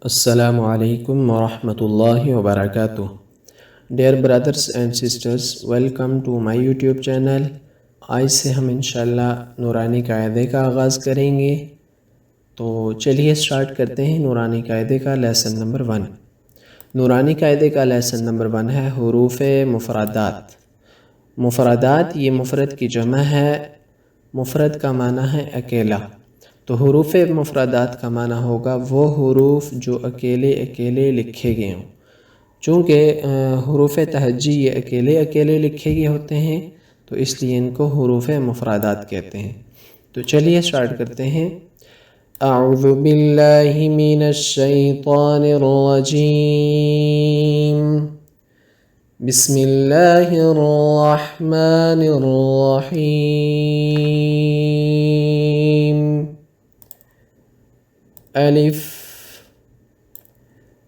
السلام علیکم ورحمۃ اللہ وبرکاتہ. Dear brothers and sisters, welcome to my YouTube channel. آج سے ہم انشاءاللہ نورانی قاعدے کا آغاز کریں گے. تو چلیے سٹارٹ کرتے ہیں نورانی قاعدے کا لیسن نمبر 1. نورانی قاعدے کا لیسن نمبر 1 ہے حروف مفردات. مفردات یہ مفرد کی جمع ہے. مفرد کا معنی ہے اکیلا. تو حروف مفردات کا معنی ہوگا وہ حروف جو اکیلے اکیلے لکھے گئے ہوں. چونکہ حروف تہجی یہ اکیلے اکیلے لکھے گئے ہوتے ہیں تو اس لیے ان کو حروف مفردات کہتے ہیں. تو چلیے سٹارٹ کرتے ہیں. اعوذ باللہ من الشیطان الرجیم. بسم اللہ الرحمن الرحیم.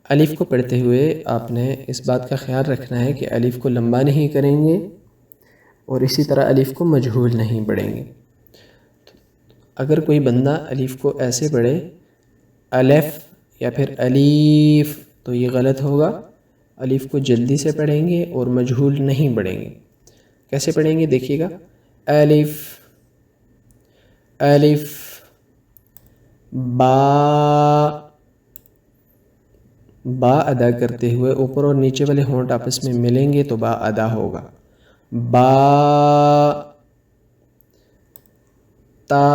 الف کو پڑھتے ہوئے آپ نے اس بات کا خیال رکھنا ہے کہ الف کو لمبا نہیں کریں گے اور اسی طرح الف کو مجہول نہیں پڑھیں گے. اگر کوئی بندہ الف کو ایسے پڑھے الف یا پھر الیف تو یہ غلط ہوگا. الف کو جلدی سے پڑھیں گے اور مجہول نہیں پڑھیں گے. کیسے پڑھیں گے دیکھیے گا. الف الف با ادا کرتے ہوئے اوپر اور نیچے والے ہونٹ آپس میں ملیں گے تو با ادا ہوگا. با تا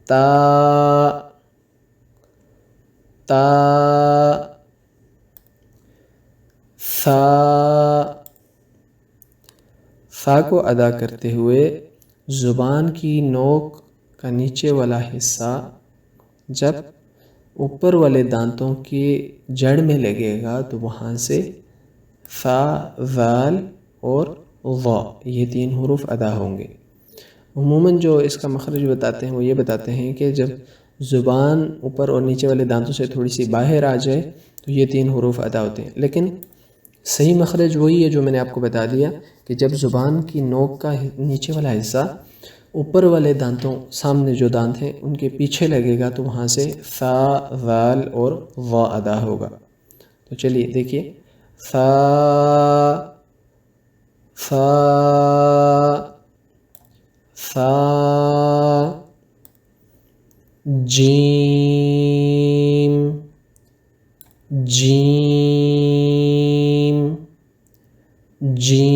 تا تا ثا کو ادا کرتے ہوئے زبان کی نوک کا نیچے والا حصہ جب اوپر والے دانتوں کی جڑ میں لگے گا تو وہاں سے ثا ذال اور ظا یہ 3 حروف ادا ہوں گے. عموماً جو اس کا مخرج بتاتے ہیں وہ یہ بتاتے ہیں کہ جب زبان اوپر اور نیچے والے دانتوں سے تھوڑی سی باہر آ جائے تو یہ 3 حروف ادا ہوتے ہیں. لیکن صحیح مخرج وہی ہے جو میں نے آپ کو بتا دیا کہ جب زبان کی نوک کا نیچے والا حصہ اوپر والے دانتوں سامنے جو دانت ہیں ان کے پیچھے لگے گا تو وہاں سے ثا ذال اور ظا ادا ہوگا. تو چلیے دیکھیے. ثا ثا ثا جیم جیم جیم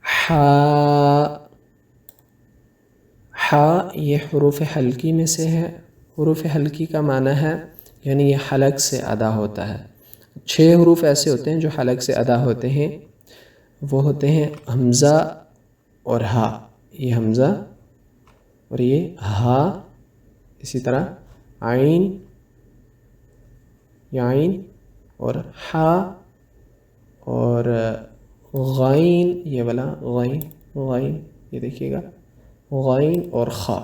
حا حا یہ حروف حلقی میں سے ہے. حروف حلقی کا معنی ہے یعنی یہ حلق سے ادا ہوتا ہے. 6 حروف ایسے ہوتے ہیں جو حلق سے ادا ہوتے ہیں. وہ ہوتے ہیں حمزہ اور ہا. یہ حمزہ اور یہ ہا. اسی طرح عین یعین اور ہا اور غین یہ والا غین غین یہ دیکھیے گا غین اور خا.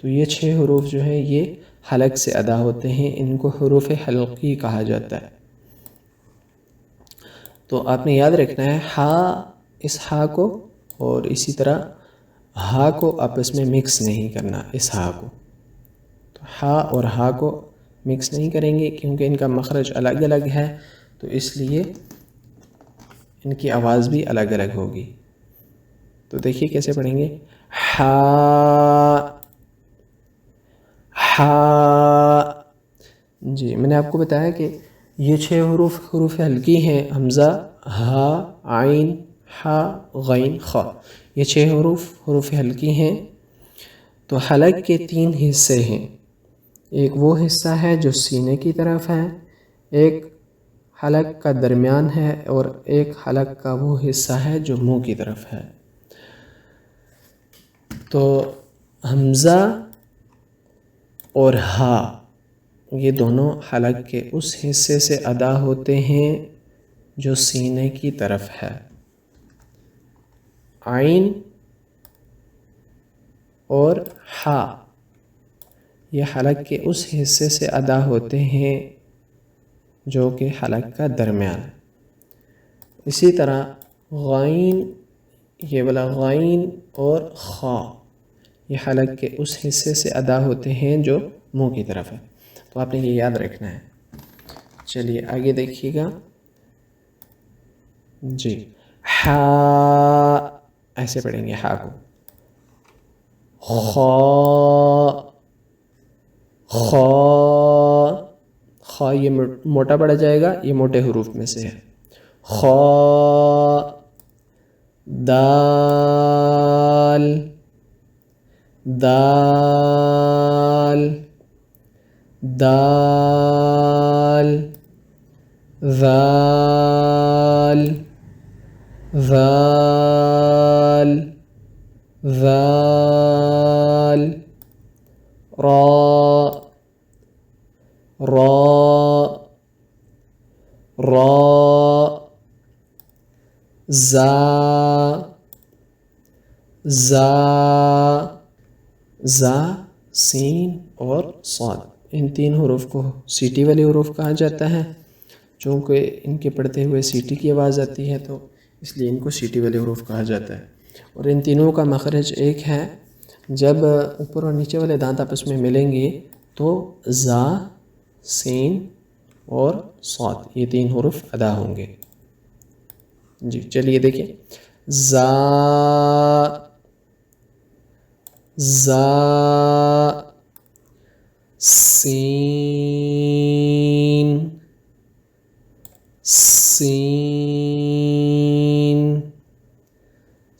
تو یہ 6 حروف جو ہیں یہ حلق سے ادا ہوتے ہیں. ان کو حروف حلقی کہا جاتا ہے. تو آپ نے یاد رکھنا ہے ہا اس ہا کو اور اسی طرح ہا کو آپس میں مکس نہیں کرنا. اس ہا کو تو ہا اور ہا کو مکس نہیں کریں گے کیونکہ ان کا مخرج الگ الگ ہے تو اس لیے ان کی آواز بھی الگ الگ ہوگی. تو دیکھیے کیسے پڑھیں گے. ہا ہا. جی میں نے آپ کو بتایا کہ یہ 6 حروف حلقی ہیں. حمزہ ہا عین ہا غین خا. یہ 6 حروف حلقی ہیں. تو حلق کے 3 حصے ہیں. ایک وہ حصہ ہے جو سینے کی طرف ہے, ایک حلق کا درمیان ہے اور ایک حلق کا وہ حصہ ہے جو منہ کی طرف ہے. تو حمزہ اور ہا یہ دونوں حلق کے اس حصے سے ادا ہوتے ہیں جو سینے کی طرف ہے. عین اور ہا یہ حلق کے اس حصے سے ادا ہوتے ہیں جو کہ حلق کا درمیان ہے. اسی طرح غین یہ والا غین اور خا یہ حلق کے اس حصے سے ادا ہوتے ہیں جو منہ کی طرف ہے، تو آپ نے یہ یاد رکھنا ہے۔ چلیے آگے دیکھیے گا جی، ہا ایسے پڑھیں گے ہا کو، خا خا خا یہ موٹا پڑا جائے گا، یہ موٹے حروف میں سے ہے۔ خا دال دال دال ذال ذال ذال را را را زا زا زا سین اور صاد، ان تین حروف کو سیٹی والے حروف کہا جاتا ہے، چونکہ ان کے پڑھتے ہوئے سیٹی کی آواز آتی ہے تو اس لیے ان کو سیٹی والے حروف کہا جاتا ہے۔ اور ان تینوں کا مخرج ایک ہے، جب اوپر اور نیچے والے دانت آپس میں ملیں گے تو زا، سین اور صاد یہ تین حروف ادا ہوں گے۔ جی چلیے دیکھیں، زا زا سین سین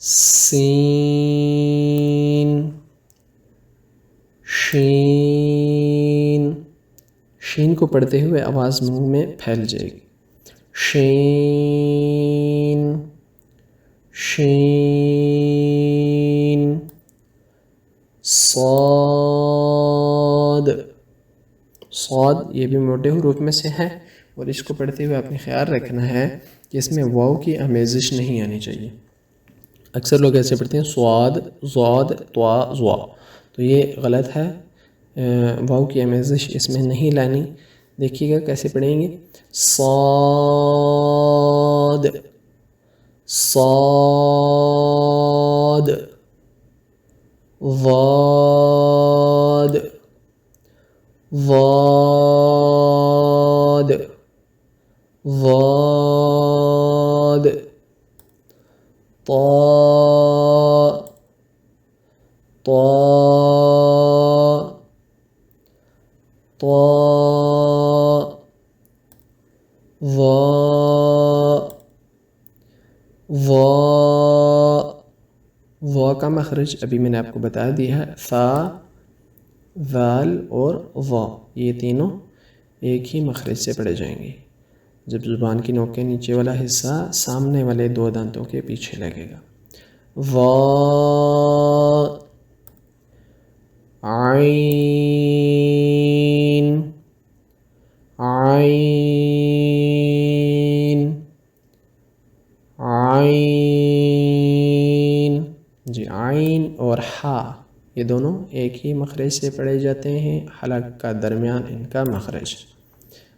سین شین شین کو پڑھتے ہوئے آواز منہ میں پھیل جائے گی، شین شین صاد صاد یہ بھی موٹے حروف میں سے ہے، اور اس کو پڑھتے ہوئے آپ نے خیال رکھنا ہے کہ اس میں واو کی آمیزش نہیں آنی چاہیے۔ اکثر لوگ ایسے پڑھتے ہیں سواد زاد طوا زوا، تو یہ غلط ہے، واو کی آمیزش اس میں نہیں لانی۔ دیکھیے گا کیسے پڑھیں گے، صاد صاد ضاد ضاد ضاد طا طا طا ظا ظا ظا کا مخرج ابھی میں نے آپ کو بتا دیا ہے، ثا ذال اور ظا یہ تینوں ایک ہی مخرج سے پڑھے جائیں گے جب زبان کی نوک کے نیچے والا حصہ سامنے والے دو دانتوں کے پیچھے لگے گا۔ ظا عین عین عین جی، عین اور ہا یہ دونوں ایک ہی مخرج سے پڑھے جاتے ہیں، حلق کا درمیان ان کا مخرج۔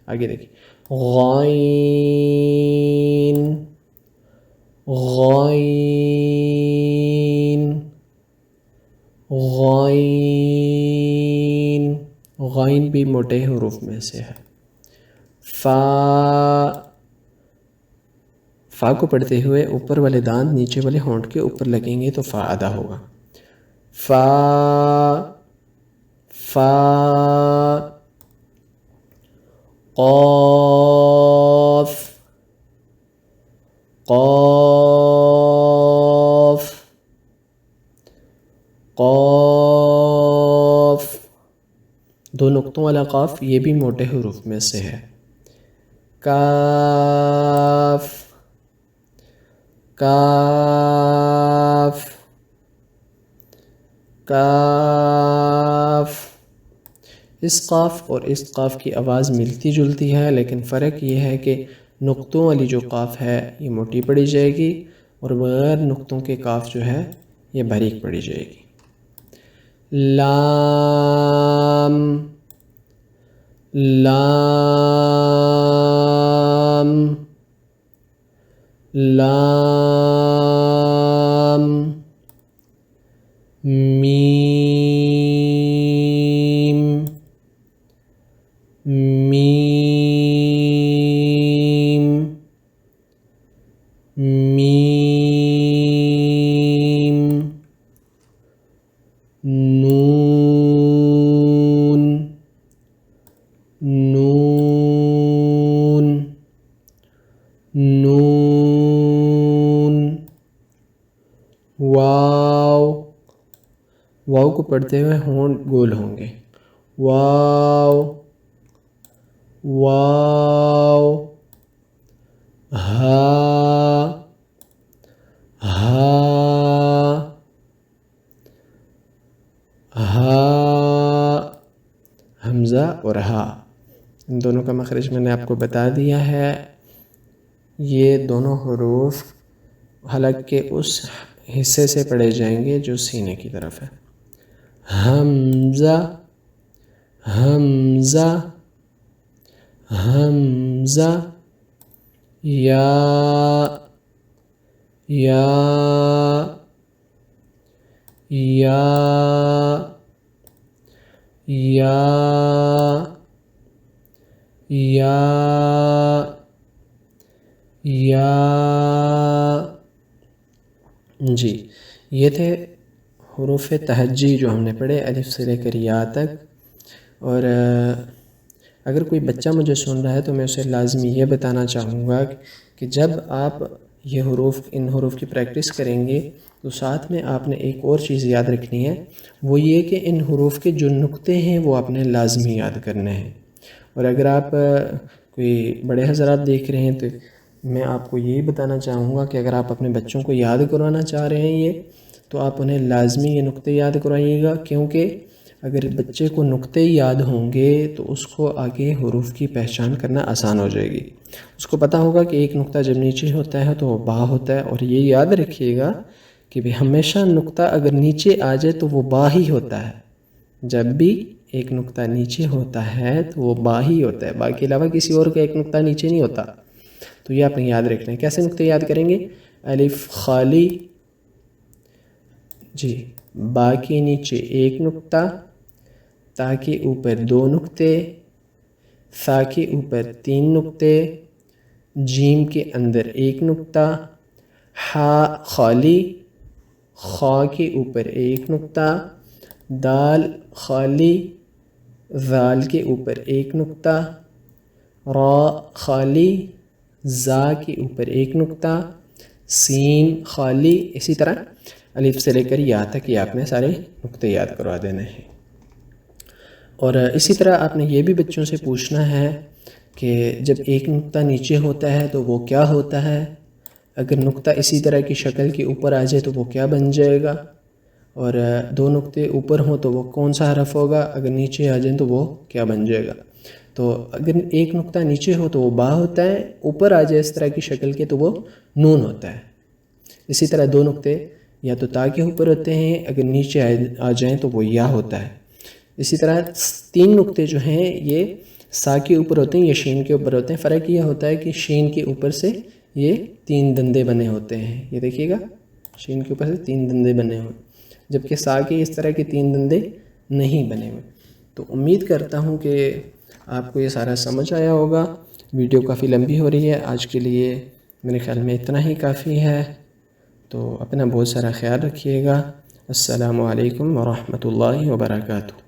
آگے دیکھیں، غین غین غین غین بھی موٹے حروف میں سے ہے۔ فا فا کو پڑھتے ہوئے اوپر والے دانت نیچے والے ہونٹ کے اوپر لگیں گے تو فا ادا ہوگا۔ فا فا قاف قاف قاف دو نقطوں والا قاف یہ بھی موٹے حروف میں سے ہے۔ کاف کاف کاف اس قاف اور اس قاف کی آواز ملتی جلتی ہے، لیکن فرق یہ ہے کہ نقطوں والی جو قاف ہے یہ موٹی پڑی جائے گی، اور بغیر نقطوں کے قاف جو ہے یہ باریک پڑی جائے گی۔ لام لام لام میم واو کو پڑھتے ہوئے ہونٹ گول ہوں گے، واو واو. ہا ہا ہا. حمزہ اور ہا، ان دونوں کا مخرج میں نے آپ کو بتا دیا ہے. یہ دونوں حروف حلق کے اس حصے سے پڑھے جائیں گے جو سینے کی طرف ہے. حمزہ حمزہ حمزہ. یا یا یا یا یا یا. جی یہ تھے حروف تہجی جو ہم نے پڑھے الف سے لے کر یا تک. اور اگر کوئی بچہ مجھے سن رہا ہے تو میں اسے لازمی یہ بتانا چاہوں گا کہ جب آپ یہ ان حروف کی پریکٹس کریں گے تو ساتھ میں آپ نے ایک اور چیز یاد رکھنی ہے، وہ یہ کہ ان حروف کے جو نقطے ہیں وہ آپ نے لازمی یاد کرنے ہیں. اور اگر آپ کوئی بڑے حضرات دیکھ رہے ہیں تو میں آپ کو یہی بتانا چاہوں گا کہ اگر آپ اپنے بچوں کو یاد کروانا چاہ رہے ہیں یہ تو آپ انہیں لازمی یہ نقطے یاد کروائیے گا، کیونکہ اگر بچے کو نقطے یاد ہوں گے تو اس کو آگے حروف کی پہچان کرنا آسان ہو جائے گی. اس کو پتہ ہوگا کہ ایک نقطہ جب نیچے ہوتا ہے تو وہ با ہوتا ہے. اور یہ یاد رکھیے گا کہ ہمیشہ نقطہ اگر نیچے آ جائے تو وہ با ہی ہوتا ہے. جب بھی ایک نقطہ نیچے ہوتا ہے تو وہ با ہی ہوتا ہے، با کے علاوہ کسی اور کا ایک نقطہ نیچے نہیں ہوتا. تو یہ آپ نے یاد رکھنا ہے. کیسے نقطے یاد کریں گے؟ الف خالی، جی با کے نیچے ایک نقطہ، تا کے اوپر 2 نقطے، ثا کے اوپر 3 نقطے، جیم کے اندر 1 نقطہ، ہا خالی، خا کے اوپر 1 نقطہ، دال خالی، ذال کے اوپر 1 نقطہ، را خالی، زا کے اوپر 1 نقطہ، سین خالی. اسی طرح الف سے لے کر یا تک یہ آپ نے سارے نقطے یاد کروا دینے ہیں. اور اسی طرح آپ نے یہ بھی بچوں سے پوچھنا ہے کہ جب ایک نقطہ نیچے ہوتا ہے تو وہ کیا ہوتا ہے، اگر نقطہ اسی طرح کی شکل کے اوپر آ جائے تو وہ کیا بن جائے گا، اور 2 نقطے اوپر ہوں تو وہ کون سا حرف ہوگا، اگر نیچے آ جائیں تو وہ کیا بن جائے گا. تو اگر ایک نقطہ نیچے ہو تو وہ با ہوتا ہے، اوپر آ جائے اس طرح کی شکل کے تو وہ نون ہوتا ہے. اسی طرح 2 نقطے یا تو تا کے اوپر ہوتے ہیں، اگر نیچے آ جائیں تو وہ یا ہوتا ہے. اسی طرح 3 نقطے جو ہیں یہ سا کے اوپر ہوتے ہیں یا شین کے اوپر ہوتے ہیں. فرق یہ ہوتا ہے کہ شین کے اوپر سے یہ 3 دندے بنے ہوتے ہیں. یہ دیکھیے گا، شین کے اوپر سے 3 دندے بنے ہوئے، جبکہ سا کے اس طرح کے 3 دندے نہیں بنے ہوئے. تو امید کرتا ہوں کہ آپ کو یہ سارا سمجھ آیا ہوگا. ویڈیو کافی لمبی ہو رہی ہے، آج کے لیے میرے خیال میں اتنا ہی کافی ہے. تو اپنا بہت سارا خیال رکھیے گا. السلام علیکم ورحمۃ اللہ وبرکاتہ.